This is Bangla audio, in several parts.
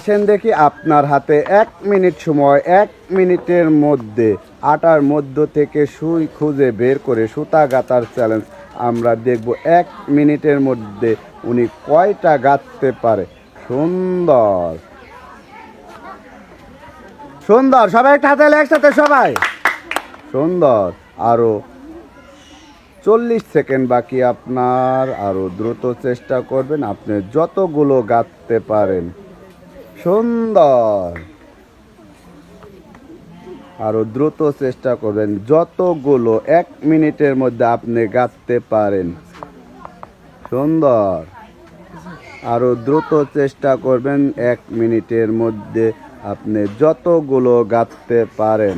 আসেন দেখি আপনার হাতে 1 মিনিট সময়। 1 মিনিটের মধ্যে আটার মধ্য থেকে সুই খুঁজে বের করে সুতা গাঁথার চ্যালেঞ্জ। আমরা দেখব 1 মিনিটের মধ্যে উনি কয়টা গাঁথতে পারে। সুন্দর সুন্দর, সবাই একটা হাতে একসাথে, সবাই সুন্দর। আরও 40 সেকেন্ড বাকি আপনার। আরও দ্রুত চেষ্টা করবেন, আপনি যতগুলো গাঁথতে পারেন। সুন্দর, আরও দ্রুত চেষ্টা করবেন, যতগুলো 1 মিনিটের মধ্যে আপনি গাঁথতে পারেন। সুন্দর, আরও দ্রুত চেষ্টা করবেন, 1 মিনিটের মধ্যে আপনি যতগুলো গাঁথতে পারেন।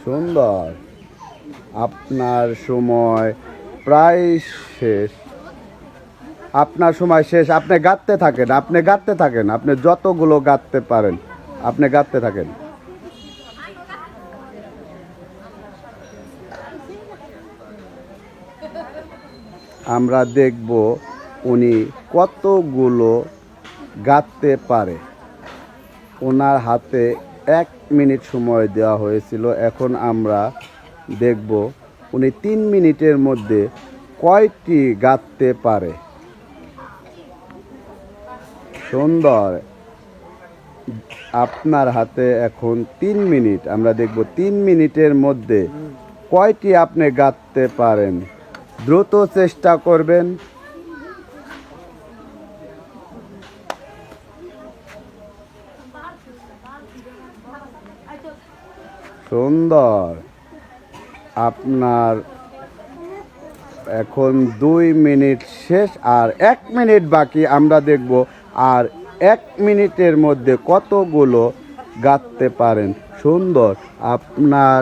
সুন্দর, আপনার সময় প্রায় শেষ। আপনার সময় শেষ। আপনি গাঁথতে থাকেন, আপনি গাঁথতে থাকেন, আপনি যতগুলো গাঁথতে পারেন আপনি গাঁথতে থাকেন। আমরা দেখব উনি কতগুলো গাঁথতে পারে। ওনার হাতে 1 মিনিট সময় দেওয়া হয়েছিল। এখন আমরা দেখব উনি 3 মিনিটের মধ্যে কয়টি গাঁথতে পারে। সুন্দর, আপনার হাতে এখন 3 মিনিট। আমরা দেখব 3 মিনিটের মধ্যে কয়টি আপনি গাঁথতে পারেন। দ্রুত চেষ্টা করবেন। সুন্দর, আপনার এখন 2 মিনিট শেষ, আর 1 মিনিট বাকি। আমরা দেখব আর 1 মিনিটের মধ্যে কতগুলো গাঁথতে পারেন। সুন্দর, আপনার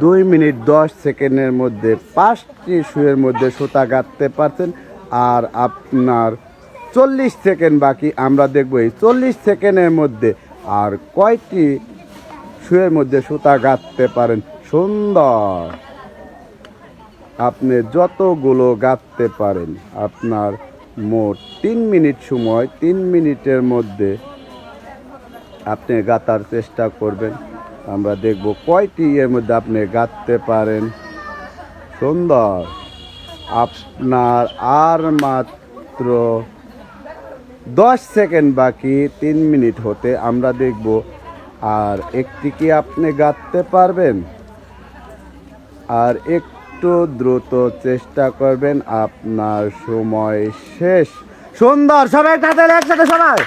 2 মিনিট 10 সেকেন্ডের মধ্যে 5টি সুইয়ের মধ্যে সুতা গাঁথতে পারছেন। আর আপনার 40 সেকেন্ড বাকি। আমরা দেখব এই 40 সেকেন্ডের মধ্যে আর কয়টি সুইয়ের মধ্যে সুতা গাঁথতে পারেন। সুন্দর, আপনি যতগুলো গাঁথতে পারেন। আপনার মোট 3 মিনিট সময়। 3 মিনিটের মধ্যে আপনি গাঁথার চেষ্টা করবেন। আমরা দেখব কয়টি এর মধ্যে আপনি গাঁথতে পারেন। সুন্দর, আপনার আর মাত্র 10 সেকেন্ড বাকি 3 মিনিট হতে। আমরা দেখব আর একটি কি আপনি গাঁথতে পারবেন। আর একটু দ্রুত চেষ্টা করবেন, আপনার সময় শেষ। সুন্দর, সবাই একসাথে, সবাই।